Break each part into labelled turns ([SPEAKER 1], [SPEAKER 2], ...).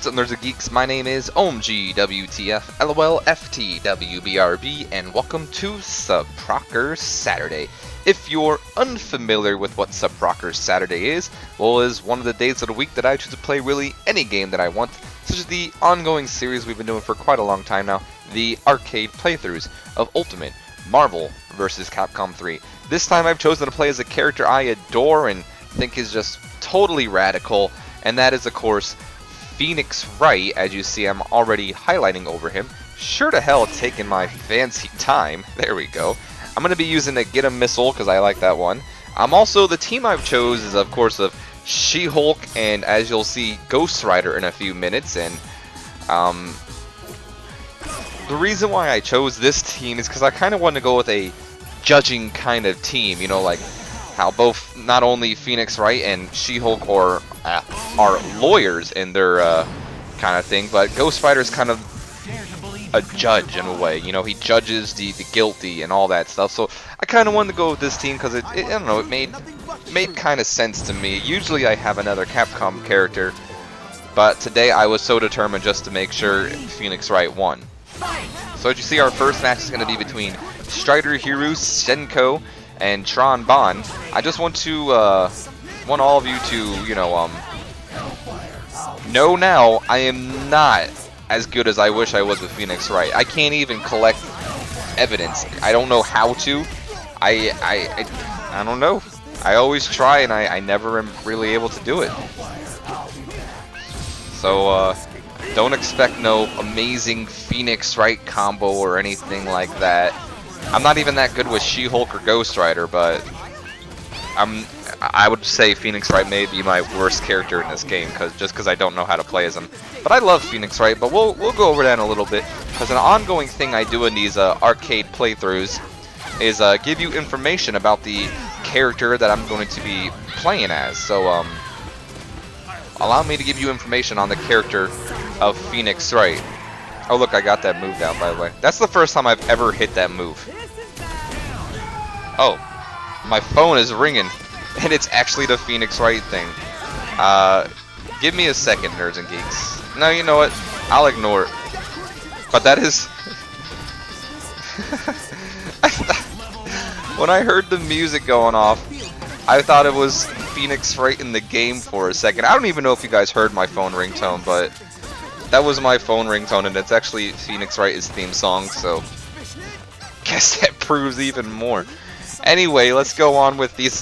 [SPEAKER 1] What's up, nerds and geeks? My name is OMGWTF, LOLFTWBRB, and welcome to Suprocker Saturday. If you're unfamiliar with what Suprocker Saturday is, well, it is one of the days of the week that I choose to play really any game that I want, such as the ongoing series we've been doing for quite a long time now, the arcade playthroughs of Ultimate Marvel vs. Capcom 3. This time I've chosen to play as a character I adore and think is just totally radical, and that is, of course, Phoenix Wright. As you see, I'm already highlighting over him. Sure to hell taking my fancy time. There we go. I'm going to be using a Get a Missile because I like that one. The team I've chose is, of course, of She-Hulk and, as you'll see, Ghost Rider in a few minutes. And the reason why I chose this team is because I kind of want to go with a judging kind of team. You know, like how both not only Phoenix Wright and She-Hulk are lawyers in their kind of thing, but Ghost Rider's kind of a judge in a way. You know, he judges the guilty and all that stuff. So I kind of wanted to go with this team because I don't know, it made kind of sense to me. Usually I have another Capcom character, but today I was so determined just to make sure Phoenix Wright won. So as you see, our first match is going to be between Strider Hiru Senko and Tron Bon. I just want to want all of you to, you know now I am not as good as I wish I was with Phoenix Wright. I can't even collect evidence. I don't know how to. I don't know. I always try and I never am really able to do it. So don't expect no amazing Phoenix Wright combo or anything like that. I'm not even that good with She-Hulk or Ghost Rider, but I would say Phoenix Wright may be my worst character in this game, just because I don't know how to play as him. But I love Phoenix Wright, but we'll go over that in a little bit, because an ongoing thing I do in these arcade playthroughs is give you information about the character that I'm going to be playing as. So allow me to give you information on the character of Phoenix Wright. Oh look, I got that move down, by the way. That's the first time I've ever hit that move. Oh, my phone is ringing, and it's actually the Phoenix Wright thing. Give me a second, nerds and geeks. No, you know what? I'll ignore it. But that is... When I heard the music going off, I thought it was Phoenix Wright in the game for a second. I don't even know if you guys heard my phone ringtone, but that was my phone ringtone, and it's actually Phoenix Wright's theme song, so guess that proves even more. Anyway, let's go on with this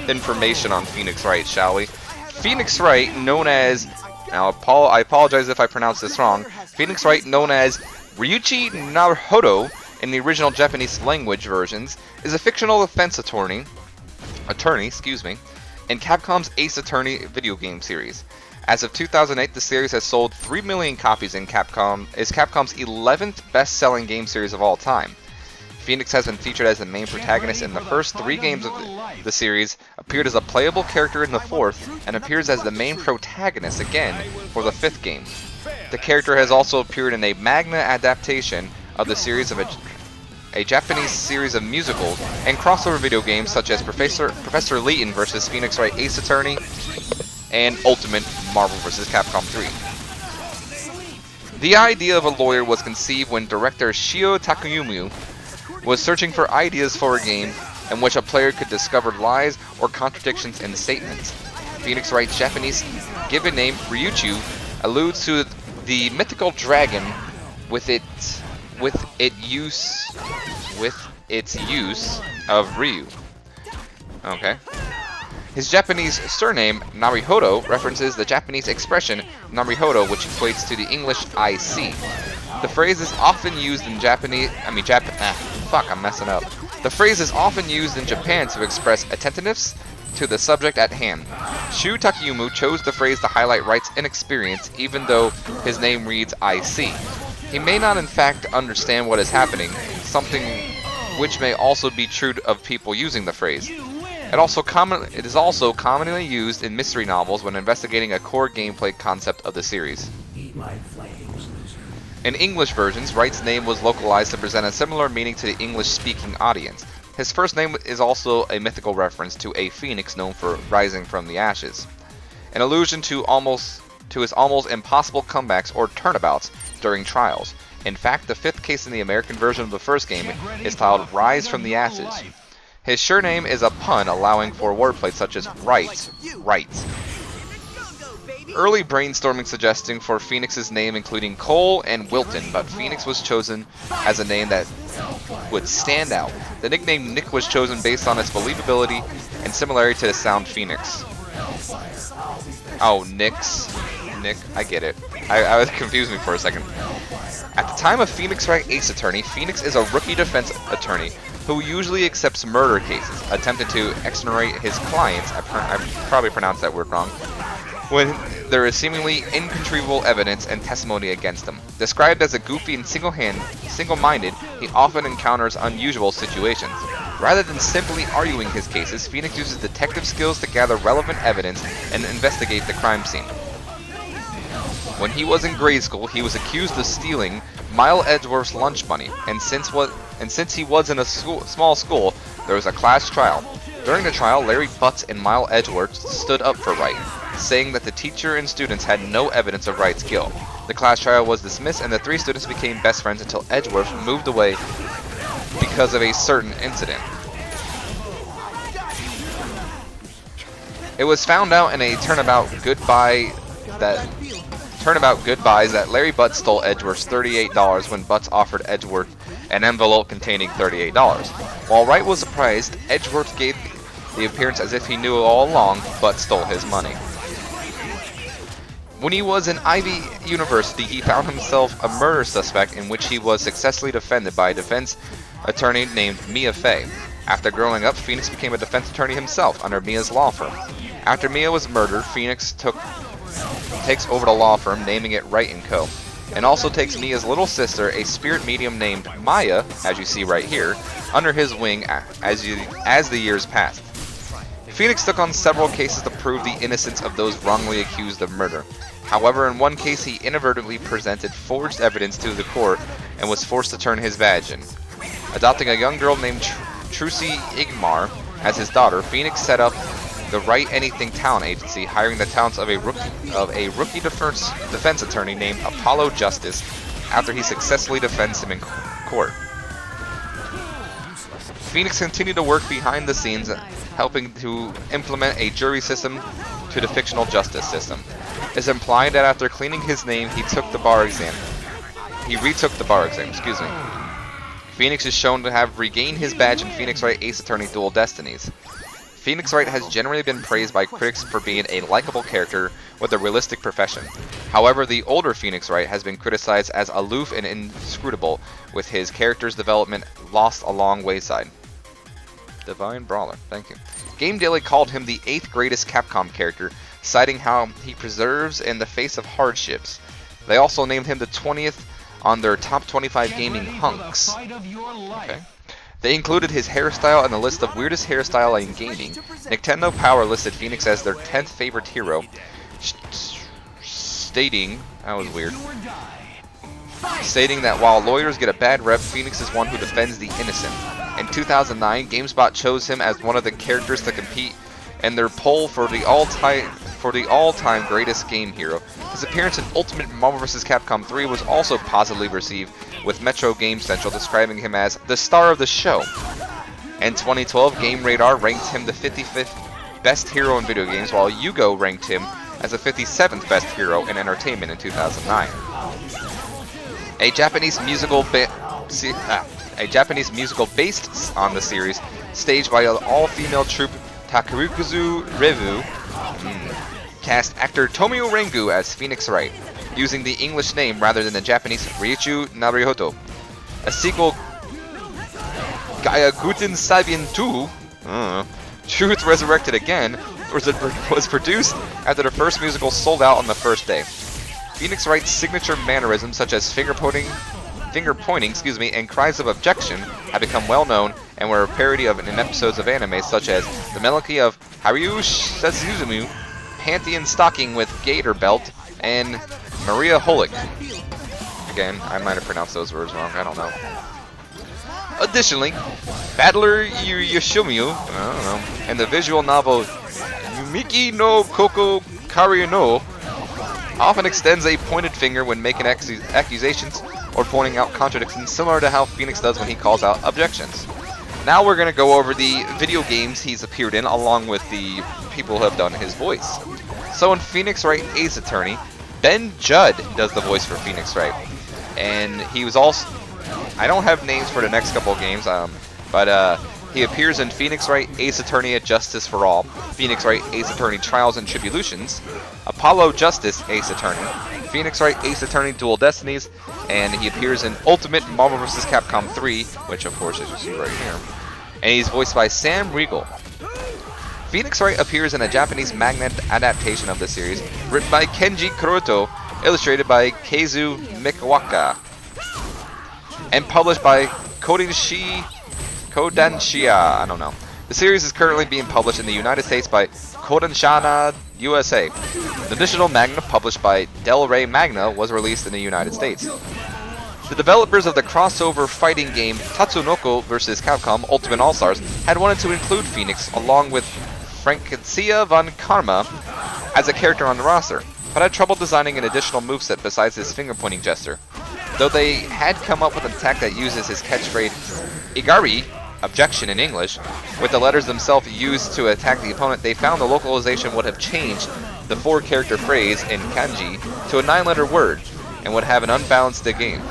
[SPEAKER 1] information on Phoenix Wright, shall we? Phoenix Wright, known as, now I apologize if I pronounce this wrong, Phoenix Wright, known as Ryuichi Naruhodo in the original Japanese language versions, is a fictional defense attorney, in Capcom's Ace Attorney video game series. As of 2008, the series has sold 3 million copies and is Capcom's 11th best-selling game series of all time. Phoenix has been featured as the main protagonist in the first 3 games of the series, appeared as a playable character in the 4th, and appears as the main protagonist again for the 5th game. The character has also appeared in a manga adaptation of the series of a Japanese series of musicals and crossover video games such as Professor Layton vs. Phoenix Wright Ace Attorney and Ultimate Marvel vs. Capcom 3. The idea of a lawyer was conceived when director Shio Takayumu was searching for ideas for a game in which a player could discover lies or contradictions in statements. Phoenix Wright's Japanese given name Ryuichi alludes to the mythical dragon with its use of Ryu. Okay. His Japanese surname, Naruhodo, references the Japanese expression Naruhodo, which equates to the English I see. The phrase is often used in The phrase is often used in Japan to express attentiveness to the subject at hand. Shu Takayumu chose the phrase to highlight Wright's inexperience, even though his name reads I see. He may not in fact understand what is happening, something which may also be true of people using the phrase. It is also commonly used in mystery novels when investigating a core gameplay concept of the series. In English versions, Wright's name was localized to present a similar meaning to the English-speaking audience. His first name is also a mythical reference to a phoenix known for rising from the ashes. An allusion to almost to his almost impossible comebacks or turnabouts during trials. In fact, the 5th case in the American version of the first game is titled Rise from the Ashes. His surname is a pun allowing for wordplay such as Wright. Early brainstorming suggesting for Phoenix's name including Cole and Wilton, but Phoenix was chosen as a name that would stand out. The nickname Nick was chosen based on its believability and similarity to the sound Phoenix. Oh, Nick, I get it. I was confused me for a second. At the time of Phoenix Wright Ace Attorney, Phoenix is a rookie defense attorney who usually accepts murder cases, attempting to exonerate his clients, I probably pronounced that word wrong, when there is seemingly incontrovertible evidence and testimony against him. Described as a goofy and single-minded, he often encounters unusual situations. Rather than simply arguing his cases, Phoenix uses detective skills to gather relevant evidence and investigate the crime scene. When he was in grade school, he was accused of stealing Mile Edgeworth's lunch money, and since he was in a small school, there was a class trial. During the trial, Larry Butts and Mile Edgeworth stood up for Wright, saying that the teacher and students had no evidence of Wright's guilt. The class trial was dismissed, and the 3 students became best friends until Edgeworth moved away because of a certain incident. It was found out in a turnabout goodbyes that Larry Butts stole Edgeworth's $38 when Butts offered Edgeworth an envelope containing $38. While Wright was surprised, Edgeworth gave the appearance as if he knew all along, Butts stole his money. When he was in Ivy University, he found himself a murder suspect in which he was successfully defended by a defense attorney named Mia Fey. After growing up, Phoenix became a defense attorney himself under Mia's law firm. After Mia was murdered, Phoenix takes over the law firm, naming it Wright & Co., and also takes Mia's little sister, a spirit medium named Maya, as you see right here, under his wing as the years passed. Phoenix took on several cases to prove the innocence of those wrongly accused of murder. However, in one case he inadvertently presented forged evidence to the court and was forced to turn his badge in. Adopting a young girl named Trucy Igmar as his daughter, Phoenix set up the Write Anything Talent Agency, hiring the talents of a rookie defense attorney named Apollo Justice after he successfully defends him in court. Phoenix continued to work behind the scenes, helping to implement a jury system to the fictional justice system. It's implied that after cleaning his name, he retook the bar exam. Phoenix is shown to have regained his badge in Phoenix Wright Ace Attorney Dual Destinies. Phoenix Wright has generally been praised by critics for being a likable character with a realistic profession. However, the older Phoenix Wright has been criticized as aloof and inscrutable, with his character's development lost along wayside. Divine Brawler, thank you. Game Daily called him the 8th greatest Capcom character, citing how he perseveres in the face of hardships. They also named him the 20th on their top 25 gaming hunks. Okay. They included his hairstyle in the list of weirdest hairstyle in gaming. Nintendo Power listed Phoenix as their 10th favorite hero, stating that while lawyers get a bad rep, Phoenix is one who defends the innocent. In 2009, GameSpot chose him as one of the characters to compete in their poll for the all-time greatest game hero. His appearance in Ultimate Marvel vs. Capcom 3 was also positively received, with Metro Game Central describing him as the star of the show. In 2012, Game Radar ranked him the 55th best hero in video games, while Yugo ranked him as the 57th best hero in entertainment in 2009. A Japanese musical based on the series, staged by an all-female troupe Takurukuzu Revu, cast actor Tomio Rengu as Phoenix Wright, using the English name rather than the Japanese Raichu Naruhodo. A sequel, Gaia Guten Sabien 2, Truth Resurrected Again, was produced after the first musical sold out on the first day. Phoenix Wright's signature mannerisms such as finger pointing, and cries of objection have become well known and were a parody of in episodes of anime such as The Melody of Haruyu Suzumu, Pantheon Stocking with Gator Belt, and Maria Holic. Again, I might have pronounced those words wrong, I don't know. Additionally, Battler Yoshimiyu, and the visual novel Yumiki no Koko Kari no often extends a pointed finger when making accusations or pointing out contradictions, similar to how Phoenix does when he calls out objections. Now we're going to go over the video games he's appeared in, along with the people who have done his voice. So in Phoenix Wright Ace Attorney, Ben Judd does the voice for Phoenix Wright. And he was also... I don't have names for the next couple of games, but he appears in Phoenix Wright Ace Attorney at Justice for All, Phoenix Wright Ace Attorney Trials and Tribulations, Apollo Justice Ace Attorney, Phoenix Wright Ace Attorney Dual Destinies, and he appears in Ultimate Marvel vs. Capcom 3, which of course as you see right here. And he's voiced by Sam Riegel. Phoenix Wright appears in a Japanese manga adaptation of the series, written by Kenji Kuroto, illustrated by Keizu Mikawaka, and published by Kodansha, I don't know. The series is currently being published in the United States by Kodansha USA. The additional manga published by Del Rey Magna was released in the United States. The developers of the crossover fighting game Tatsunoko vs. Capcom Ultimate All-Stars had wanted to include Phoenix along with Francia von Karma as a character on the roster, but had trouble designing an additional moveset besides his finger-pointing gesture. Though they had come up with an attack that uses his catchphrase Igari, objection in English, with the letters themselves used to attack the opponent, they found the localization would have changed the 4-character phrase in kanji to a 9-letter word, and would have unbalanced the game.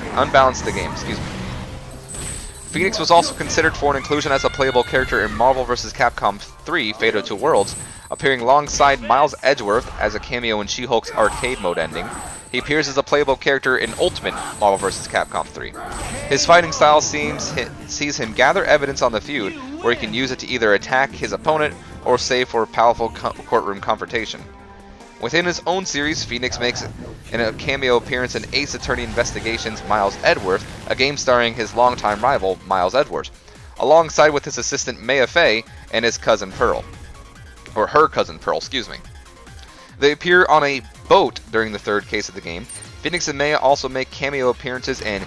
[SPEAKER 1] Phoenix was also considered for an inclusion as a playable character in Marvel vs. Capcom 3 Fate of Two Worlds, appearing alongside Miles Edgeworth as a cameo in She-Hulk's arcade mode ending. He appears as a playable character in Ultimate Marvel vs. Capcom 3. His fighting style sees him gather evidence on the feud, where he can use it to either attack his opponent or save for a powerful courtroom confrontation. Within his own series, Phoenix makes a cameo appearance in Ace Attorney Investigations Miles Edgeworth, a game starring his longtime rival, Miles Edgeworth, alongside with his assistant Maya Fey and his cousin Pearl. Or her cousin Pearl, excuse me. They appear on a boat during the third case of the game. Phoenix and Maya also make cameo appearances in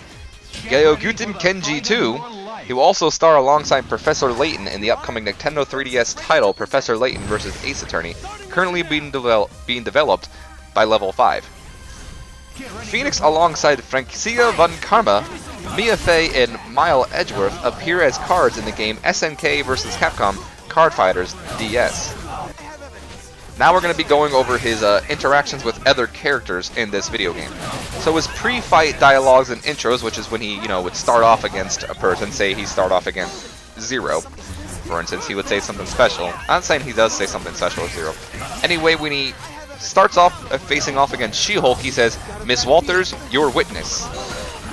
[SPEAKER 1] Gyoguten Kenji 2. He will also star alongside Professor Layton in the upcoming Nintendo 3DS title Professor Layton vs. Ace Attorney, currently being developed by Level 5. Phoenix alongside Francia von Karma, Mia Fey, and Miles Edgeworth appear as cards in the game SNK vs. Capcom Card Fighters DS. Now we're going to be going over his interactions with other characters in this video game. So his pre-fight dialogues and intros, which is when he, would start off against a person, say he start off against Zero, for instance, he would say something special. I'm not saying he does say something special with Zero. Anyway, when he starts off facing off against She-Hulk, he says, "Miss Walters, your witness."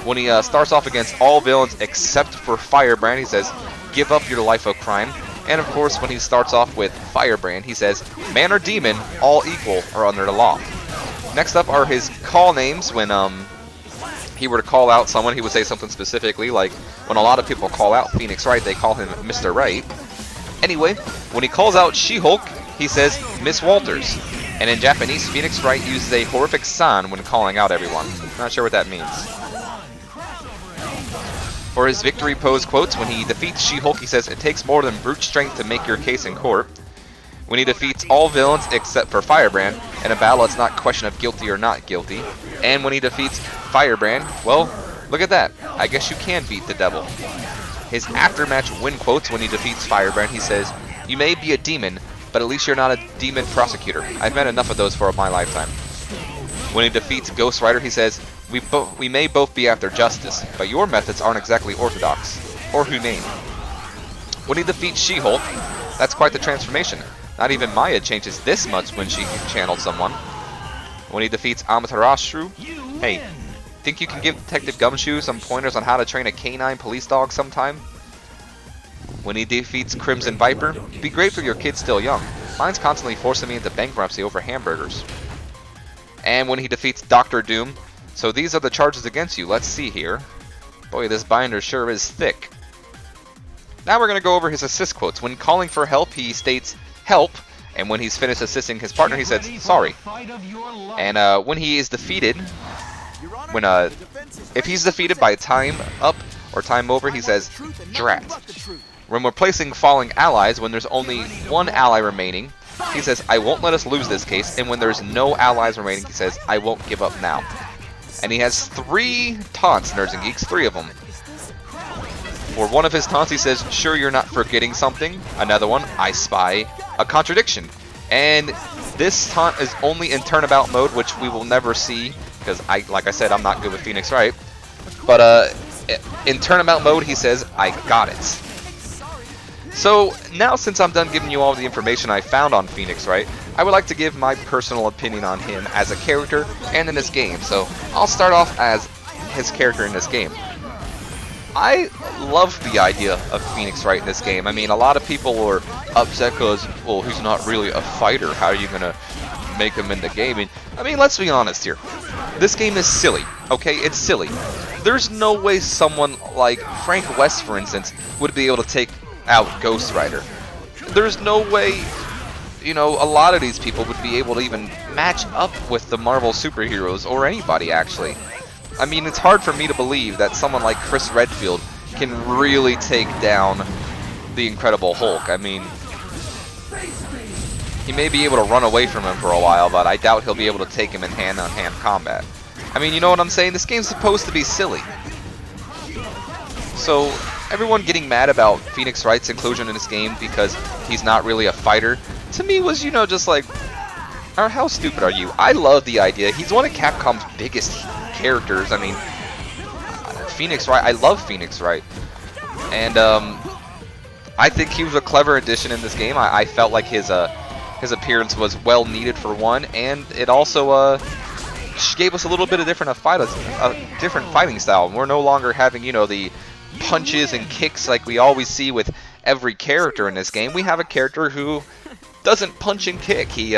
[SPEAKER 1] When he starts off against all villains except for Firebrand, he says, "Give up your life of crime." And of course, when he starts off with Firebrand, he says, "Man or demon, all equal are under the law." Next up are his call names. When he were to call out someone, he would say something specifically, like when a lot of people call out Phoenix Wright, they call him Mr. Wright. Anyway, when he calls out She-Hulk, he says, "Miss Walters." And in Japanese, Phoenix Wright uses a horrific san when calling out everyone. Not sure what that means. For his victory pose quotes, when he defeats She-Hulk, he says, "It takes more than brute strength to make your case in court." When he defeats all villains except for Firebrand, in a battle it's not a question of guilty or not guilty. And when he defeats Firebrand, well, look at that. I guess you can beat the devil. His after-match win quotes, when he defeats Firebrand, he says, "You may be a demon, but at least you're not a demon prosecutor. I've met enough of those for my lifetime." When he defeats Ghost Rider, he says, We may both be after justice, but your methods aren't exactly orthodox or humane." When he defeats She-Hulk, that's quite the transformation. Not even Maya changes this much when she channeled someone. When he defeats Amaterasu, "Hey, think you can give Detective Gumshoe some pointers on how to train a canine police dog sometime?" When he defeats Crimson Viper, "Be grateful your kid's still young. Mine's constantly forcing me into bankruptcy over hamburgers." And when he defeats Dr. Doom, "So these are the charges against you. Let's see here. Boy, this binder sure is thick." Now we're going to go over his assist quotes. When calling for help, he states, "Help." And when he's finished assisting his partner, he says, "Sorry." And when he is defeated, if he's defeated by time up or time over, he says, "Drat." When replacing falling allies, when there's only one ally remaining, he says, I won't let us lose this case, and when there's no allies remaining, he says, I won't give up now. And he has 3 taunts, Nerds and Geeks, 3 of them. For one of his taunts, he says, sure you're not forgetting something. Another one, I spy a contradiction. And this taunt is only in turnabout mode, which we will never see, because like I said, I'm not good with Phoenix Wright. But in turnabout mode, he says, I got it. So now, since I'm done giving you all the information I found on Phoenix Wright, I would like to give my personal opinion on him as a character and in this game. So I'll start off as his character in this game. I love the idea of Phoenix Wright in this game. I mean, a lot of people were upset because, well, he's not really a fighter. How are you going to make him in the game? I mean, let's be honest here. This game is silly, okay? It's silly. There's no way someone like Frank West, for instance, would be able to take out Ghost Rider. There's no way, you know, a lot of these people would be able to even match up with the Marvel superheroes, or anybody, actually. I mean, it's hard for me to believe that someone like Chris Redfield can really take down the Incredible Hulk. I mean, he may be able to run away from him for a while, but I doubt he'll be able to take him in hand-on-hand combat. I mean, you know what I'm saying? This game's supposed to be silly. So, everyone getting mad about Phoenix Wright's inclusion in this game because he's not really a fighter, to me was, you know, just like, how stupid are you? I love the idea. He's one of Capcom's biggest characters. I mean, Phoenix Wright, I love Phoenix Wright. And I think he was a clever addition in this game. I felt like his appearance was well needed for one, and it also gave us a little bit of different fighting style. We're no longer having, you know, the punches and kicks like we always see with every character in this game. We have a character who doesn't punch and kick. He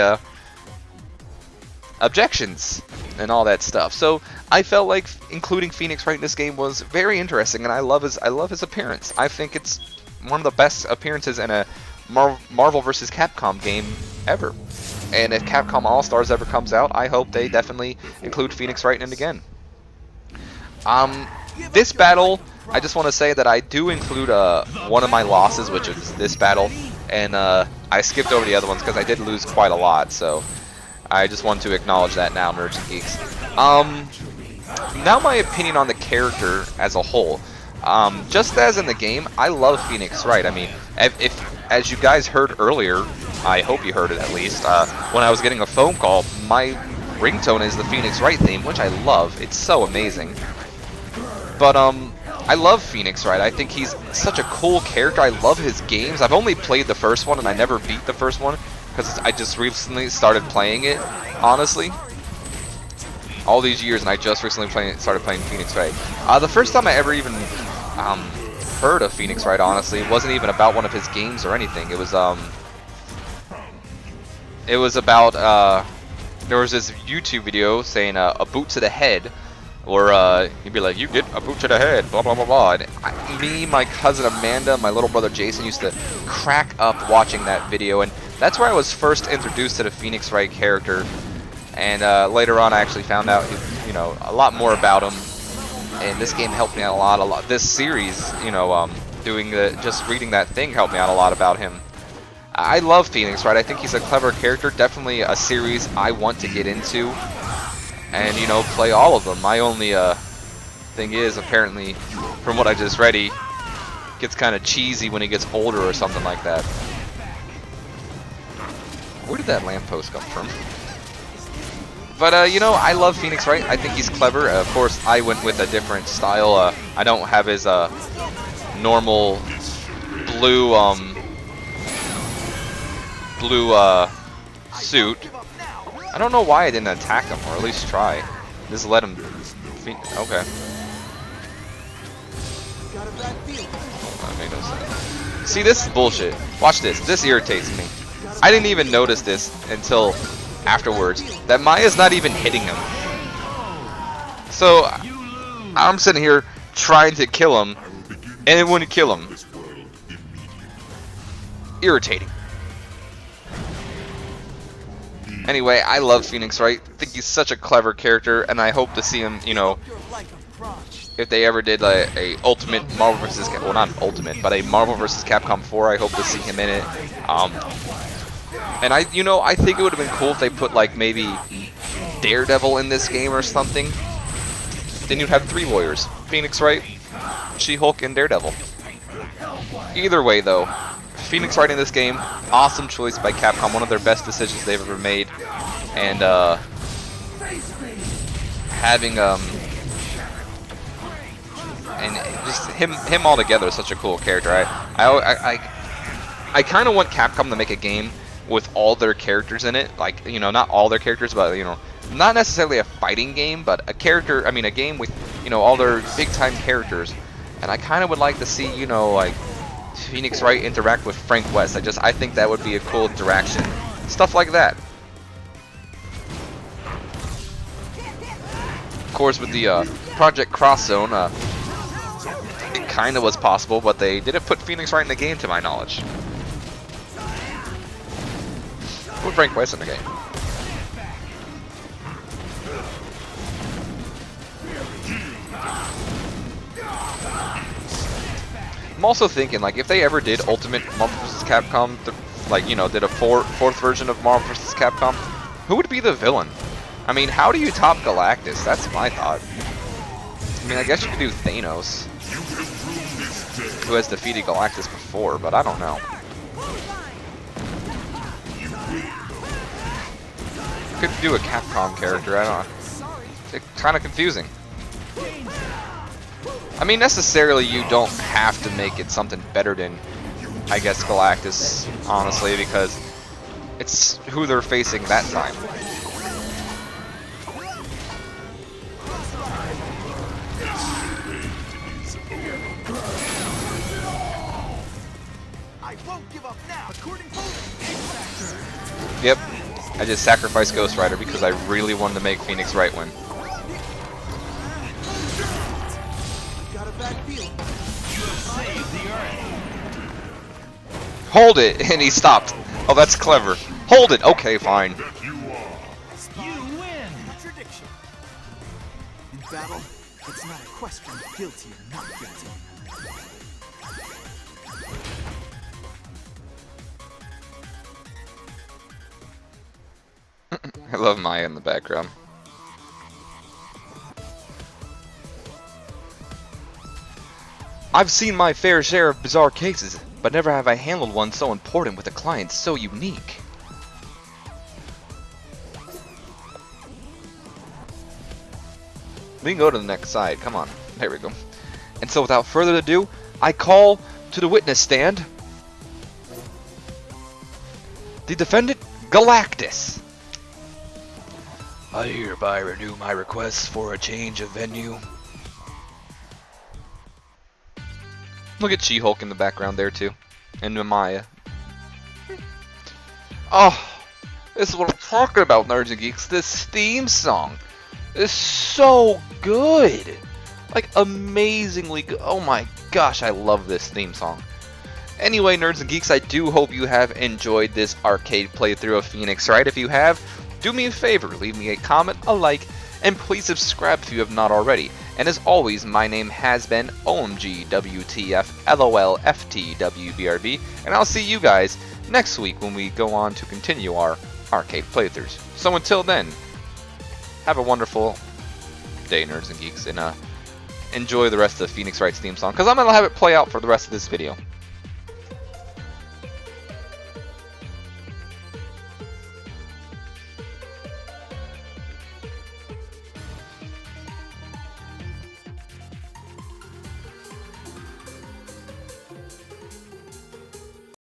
[SPEAKER 1] objections and all that stuff. So I felt like including Phoenix Wright in this game was very interesting, and I love his appearance. I think it's one of the best appearances in a Marvel vs. Capcom game ever. And if Capcom All-Stars ever comes out, I hope they definitely include Phoenix Wright in it again. This battle, I just want to say that I do include one of my losses, which is this battle, and I skipped over the other ones because I did lose quite a lot, so I just want to acknowledge that now, Nerds and Geeks. Now my opinion on the character as a whole. Just as in the game, I love Phoenix Wright. I mean, if as you guys heard earlier, I hope you heard it at least, when I was getting a phone call, my ringtone is the Phoenix Wright theme, which I love. It's so amazing. But I love Phoenix Wright. I think he's such a cool character. I love his games. I've only played the first one, and I never beat the first one because I just recently started playing it, honestly. All these years, and I just recently started playing Phoenix Wright. The first time I ever even heard of Phoenix Wright, honestly, it wasn't even about one of his games or anything. It was about there was this YouTube video saying a boot to the head, or he'd be like, you get a boot to the head, blah blah blah blah. And me, my cousin Amanda, my little brother Jason used to crack up watching that video, and that's where I was first introduced to the Phoenix Wright character. And later on, I actually found out, you know, a lot more about him. And this game helped me out a lot. This series, you know, just reading that thing helped me out a lot about him. I love Phoenix Wright. I think he's a clever character. Definitely a series I want to get into, and you know, play all of them. My only thing is, apparently, from what I just read, he gets kind of cheesy when he gets older or something like that. Where did that lamppost come from? But, you know, I love Phoenix Wright. I think he's clever. Of course, I went with a different style. I don't have his normal blue suit. I don't know why I didn't attack him, or at least try. Just let him... Okay. That made no sense. See, this is bullshit. Watch this. This irritates me. I didn't even notice this until afterwards, that Maya's not even hitting him. So I'm sitting here trying to kill him, and it wouldn't kill him. Irritating. Anyway, I love Phoenix Wright. I think he's such a clever character, and I hope to see him, you know, if they ever did a Ultimate Marvel vs. Well, not Ultimate, but a Marvel vs. Capcom 4, I hope to see him in it. And I think it would have been cool if they put like maybe Daredevil in this game or something. Then you'd have 3 warriors: Phoenix Wright, She-Hulk, and Daredevil. Either way, though, Phoenix Wright in this game, awesome choice by Capcom, one of their best decisions they've ever made, and having and just him all together is such a cool character. I kind of want Capcom to make a game with all their characters in it, like, not all their characters, but not necessarily a fighting game, but a game with all their big time characters. And I kind of would like to see like Phoenix Wright interact with Frank West. I think that would be a cool interaction, stuff like that. Of course, with the Project Cross Zone, it kind of was possible, but they didn't put Phoenix Wright in the game, to my knowledge. Put Frank West in the game. I'm also thinking, like, if they ever did Ultimate Marvel vs. Capcom, did a fourth version of Marvel vs. Capcom, who would be the villain? I mean, how do you top Galactus? That's my thought. I mean, I guess you could do Thanos, who has defeated Galactus before, but I don't know. Could do a Capcom character, I don't know. It's kind of confusing. I mean, necessarily you don't have to make it something better than, I guess, Galactus, honestly, because it's who they're facing that time. Yep, I just sacrificed Ghost Rider because I really wanted to make Phoenix Wright win. Hold it! And he stopped. Oh, that's clever. Hold it! Okay, fine.
[SPEAKER 2] You win! Contradiction. In battle, it's not a question of guilty or not guilty.
[SPEAKER 1] I love Maya in the background. I've seen my fair share of bizarre cases, but never have I handled one so important with a client so unique. We can go to the next side, come on. There we go. And so without further ado, I call to the witness stand the defendant, Galactus. I hereby renew my request for a change of venue. Look at She-Hulk in the background there too, and Maya. Oh, this is what I'm talking about, Nerds and Geeks. This theme song is so good, like amazingly good. Oh my gosh, I love this theme song. Anyway, Nerds and Geeks, I do hope you have enjoyed this arcade playthrough of Phoenix Wright. If you have, do me a favor, leave me a comment, a like, and please subscribe if you have not already. And as always, my name has been OMG WTF LOL FTWBRB, and I'll see you guys next week when we go on to continue our arcade playthroughs. So until then, have a wonderful day, Nerds and Geeks, and enjoy the rest of Phoenix Wright's theme song, because I'm going to have it play out for the rest of this video.